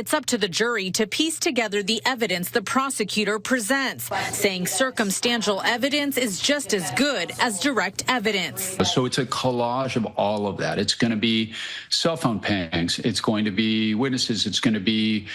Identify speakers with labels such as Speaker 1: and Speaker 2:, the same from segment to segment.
Speaker 1: It's up to the jury to piece together the evidence the prosecutor presents, saying circumstantial evidence is just as good as direct evidence.
Speaker 2: So it's a collage of all of that. It's going to be cell phone pings. It's going to be witnesses. It's going to be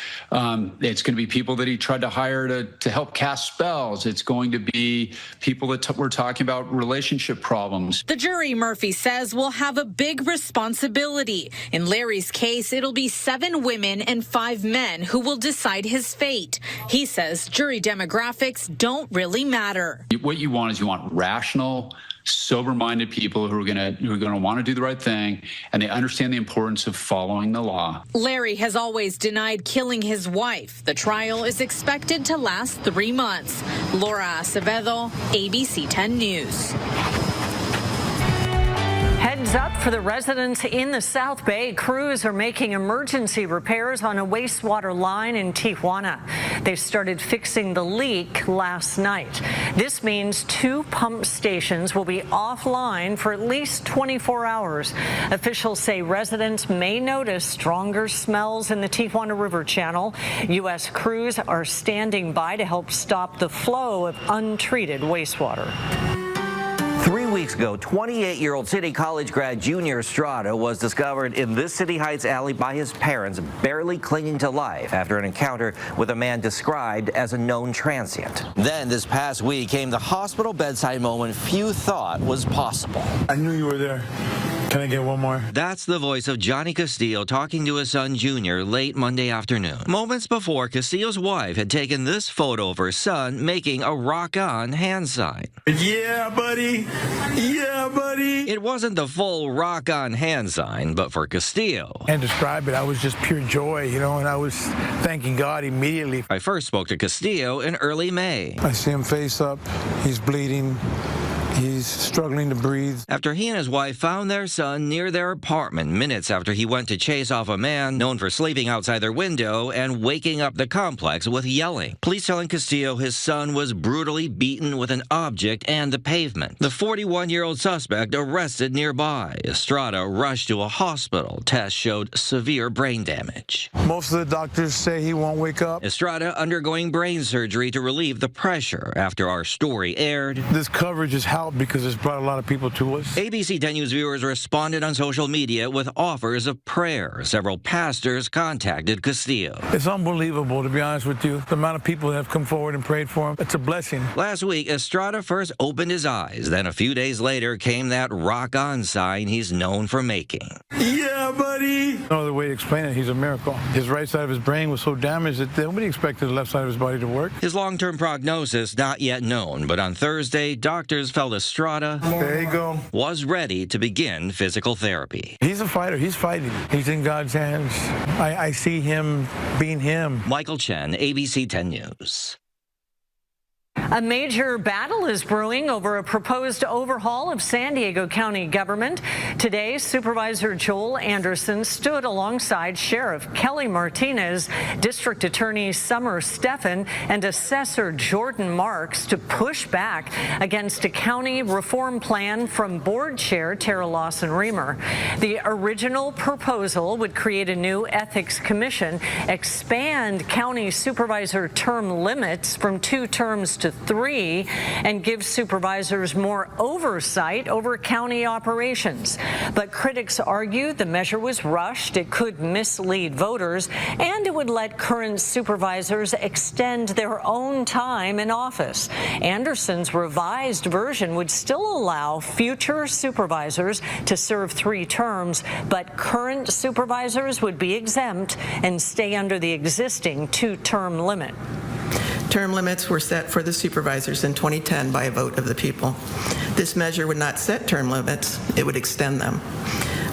Speaker 2: people that he tried to hire to help cast spells. It's going to be people that we're talking about relationship problems.
Speaker 1: The jury, Murphy says, will have a big responsibility. In Larry's case, it'll be 7 women and 5 men who will decide his fate. He says jury demographics don't really matter.
Speaker 2: What you want rational, sober-minded people who are going to want to do the right thing, and they understand the importance of following the law.
Speaker 1: Larry has always denied killing his wife. The trial is expected to last 3 months. Laura Acevedo, ABC 10 News.
Speaker 3: Heads up for the residents in the South Bay. Crews are making emergency repairs on a wastewater line in Tijuana. They started fixing the leak last night. This means 2 pump stations will be offline for at least 24 hours. Officials say residents may notice stronger smells in the Tijuana River channel. U.S. crews are standing by to help stop the flow of untreated wastewater.
Speaker 4: 3 weeks ago, 28-year-old City College grad Junior Estrada was discovered in this City Heights alley by his parents, barely clinging to life after an encounter with a man described as a known transient. Then this past week came the hospital bedside moment few thought was possible.
Speaker 5: I knew you were there. Can I get one more?
Speaker 4: That's the voice of Johnny Castillo talking to his son Junior late Monday afternoon. Moments before, Castillo's wife had taken this photo of her son making a rock-on hand sign.
Speaker 5: Yeah, buddy. Yeah, buddy.
Speaker 4: It wasn't the full rock-on hand sign, but for Castillo.
Speaker 5: And describe it, I was just pure joy, and I was thanking God immediately.
Speaker 4: I first spoke to Castillo in early May.
Speaker 5: I see him face up. He's bleeding. He's struggling to breathe.
Speaker 4: After he and his wife found their son near their apartment minutes after he went to chase off a man known for sleeping outside their window and waking up the complex with yelling. Police telling Castillo his son was brutally beaten with an object and the pavement. The 41-year-old suspect arrested nearby. Estrada rushed to a hospital. Tests showed severe brain damage.
Speaker 5: Most of the doctors say he won't wake up.
Speaker 4: Estrada undergoing brain surgery to relieve the pressure after our story aired.
Speaker 5: This coverage is helped because it's brought a lot of people to us.
Speaker 4: ABC 10 News viewers responded on social media with offers of prayer. Several pastors contacted Castillo.
Speaker 5: It's unbelievable, to be honest with you, the amount of people that have come forward and prayed for him. It's a blessing.
Speaker 4: Last week, Estrada first opened his eyes. Then a few days later came that rock-on sign he's known for making.
Speaker 5: Yeah, buddy. No other way to explain it. He's a miracle. His right side of his brain was so damaged that nobody expected the left side of his body to work.
Speaker 4: His long-term prognosis not yet known, but on Thursday, doctors felt Estrada
Speaker 5: there you go.
Speaker 4: Was ready to begin physical therapy.
Speaker 5: He's a fighter. He's fighting. He's in God's hands. I see him being him.
Speaker 4: Michael Chen, ABC 10 News.
Speaker 3: A major battle is brewing over a proposed overhaul of San Diego County government. Today, Supervisor Joel Anderson stood alongside Sheriff Kelly Martinez, District Attorney Summer Steffen, and Assessor Jordan Marks to push back against a county reform plan from Board Chair Tara Lawson-Remer. The original proposal would create a new ethics commission, expand county supervisor term limits from 2 terms to 3, and give supervisors more oversight over county operations. But critics argue the measure was rushed, it could mislead voters, and it would let current supervisors extend their own time in office. Anderson's revised version would still allow future supervisors to serve 3 terms, but current supervisors would be exempt and stay under the existing 2-term limit.
Speaker 6: Term limits were set for the supervisors in 2010 by a vote of the people. This measure would not set term limits, it would extend them.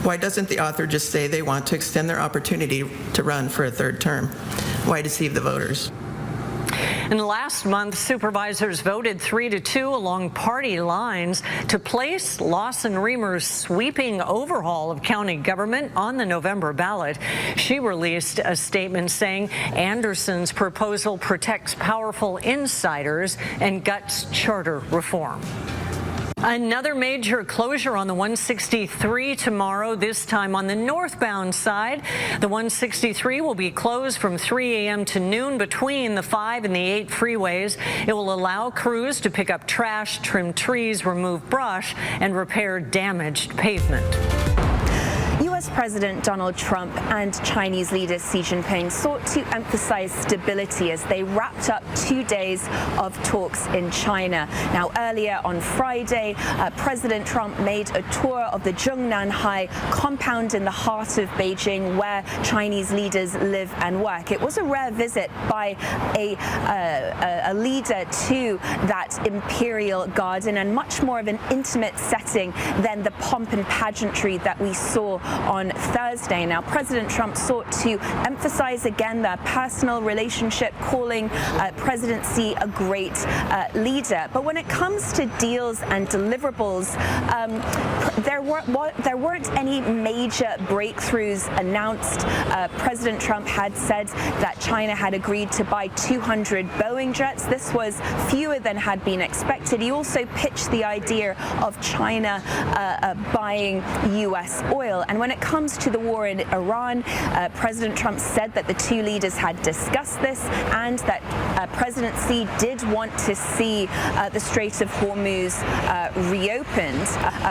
Speaker 6: Why doesn't the author just say they want to extend their opportunity to run for a 3rd term? Why deceive the voters?
Speaker 3: And last month, supervisors voted 3-2 along party lines to place Lawson-Remer's sweeping overhaul of county government on the November ballot. She released a statement saying Anderson's proposal protects powerful insiders and guts charter reform. Another major closure on the 163 tomorrow, this time on the northbound side. The 163 will be closed from 3 a.m. to noon between the 5 and the 8 freeways. It will allow crews to pick up trash, trim trees, remove brush, and repair damaged pavement.
Speaker 7: U.S. President Donald Trump and Chinese leader Xi Jinping sought to emphasize stability as they wrapped up 2 days of talks in China. Now, earlier on Friday, President Trump made a tour of the Zhongnanhai compound in the heart of Beijing, where Chinese leaders live and work. It was a rare visit by a leader to that imperial garden, and much more of an intimate setting than the pomp and pageantry that we saw on Thursday. Now, President Trump sought to emphasize again their personal relationship, calling President Xi a great leader. But when it comes to deals and deliverables, there weren't any major breakthroughs announced. President Trump had said that China had agreed to buy 200 Boeing jets. This was fewer than had been expected. He also pitched the idea of China buying U.S. oil. And when it comes to the war in Iran, President Trump said that the two leaders had discussed this and that President Xi did want to see the Strait of Hormuz reopened.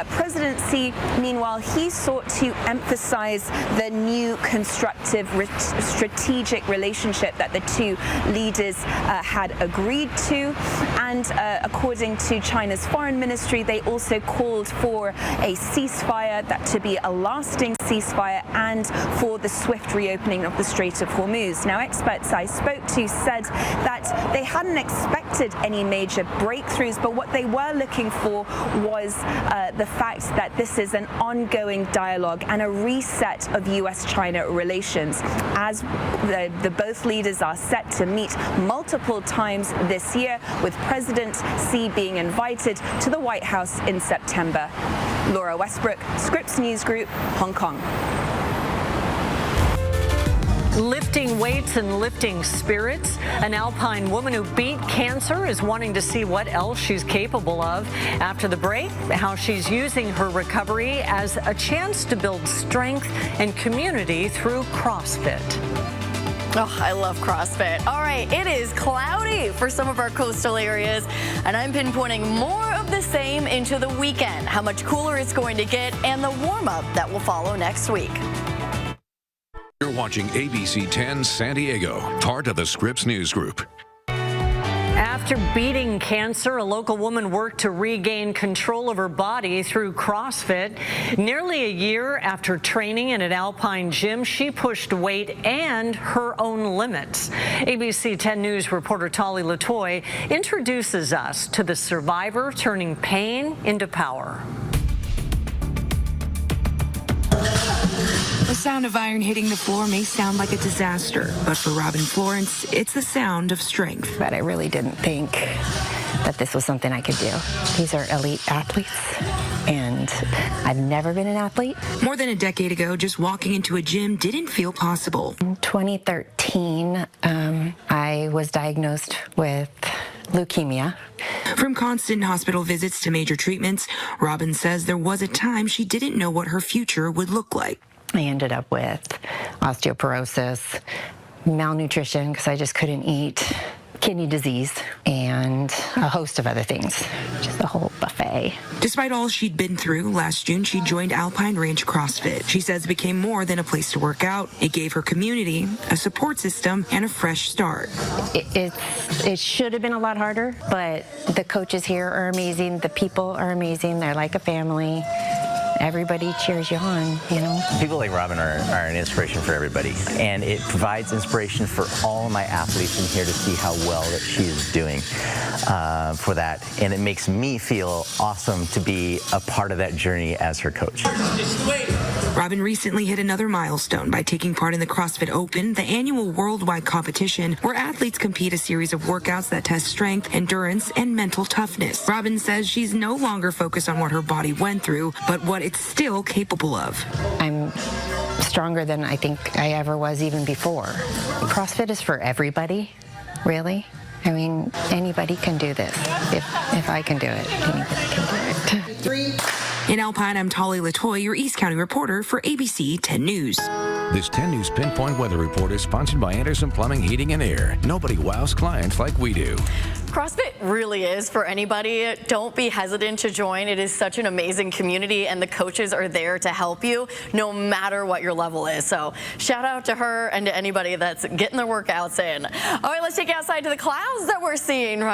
Speaker 7: President Xi, meanwhile, he sought to emphasize the new constructive strategic relationship that the two leaders had agreed to. And according to China's foreign ministry, they also called for a ceasefire, that to be a lasting ceasefire, and for the swift reopening of the Strait of Hormuz. Now, experts I spoke to said that they hadn't expected any major breakthroughs, but what they were looking for was the fact that this is an ongoing dialogue and a reset of U.S.-China relations, as the both leaders are set to meet multiple times this year, with President Xi being invited to the White House in September. Laura Westbrook, Scripps News Group, Hong Kong.
Speaker 3: Lifting weights and lifting spirits. An Alpine woman who beat cancer is wanting to see what else she's capable of. After the break, how she's using her recovery as a chance to build strength and community through CrossFit.
Speaker 8: Oh, I love CrossFit. All right, it is cloudy for some of our coastal areas, and I'm pinpointing more of the same into the weekend, how much cooler it's going to get, and the warm-up that will follow next week.
Speaker 9: You're watching ABC 10 San Diego, part of the Scripps News Group.
Speaker 3: After beating cancer, a local woman worked to regain control of her body through CrossFit. Nearly a year after training in an Alpine gym, she pushed weight and her own limits. ABC 10 News reporter Tali Latoy introduces us to the survivor turning pain into power.
Speaker 10: The sound of iron hitting the floor may sound like a disaster, but for Robin Florence, it's the sound of strength.
Speaker 11: But I really didn't think that this was something I could do. These are elite athletes, and I've never been an athlete.
Speaker 10: More than a decade ago, just walking into a gym didn't feel possible.
Speaker 11: In 2013, I was diagnosed with leukemia.
Speaker 10: From constant hospital visits to major treatments, Robin says there was a time she didn't know what her future would look like.
Speaker 11: I ended up with osteoporosis, malnutrition because I just couldn't eat, kidney disease, and a host of other things. Just a whole buffet.
Speaker 10: Despite all she'd been through, last June she joined Alpine Ranch CrossFit. She says it became more than a place to work out. It gave her community, a support system, and a fresh start.
Speaker 11: It should have been a lot harder, but the coaches here are amazing. The people are amazing. They're like a family. Everybody cheers you on, you know.
Speaker 12: People like Robin are an inspiration for everybody, and it provides inspiration for all of my athletes in here to see how well that she is doing for that, and it makes me feel awesome to be a part of that journey as her coach.
Speaker 10: Robin recently hit another milestone by taking part in the CrossFit Open, the annual worldwide competition where athletes compete a series of workouts that test strength, endurance, and mental toughness. Robin says she's no longer focused on what her body went through, but what it's still capable of.
Speaker 11: I'm stronger than I think I ever was even before. CrossFit is for everybody, really. I mean, anybody can do this. If I can do it, anybody can do it.
Speaker 10: In Alpine, I'm Tolly Latoy, your East County reporter for ABC 10 News.
Speaker 9: This 10 News Pinpoint Weather Report is sponsored by Anderson Plumbing, Heating, and Air. Nobody wows clients like we do.
Speaker 8: CrossFit really is for anybody. Don't be hesitant to join. It is such an amazing community, and the coaches are there to help you no matter what your level is. So shout out to her and to anybody that's getting their workouts in. All right, let's take you outside to the clouds that we're seeing right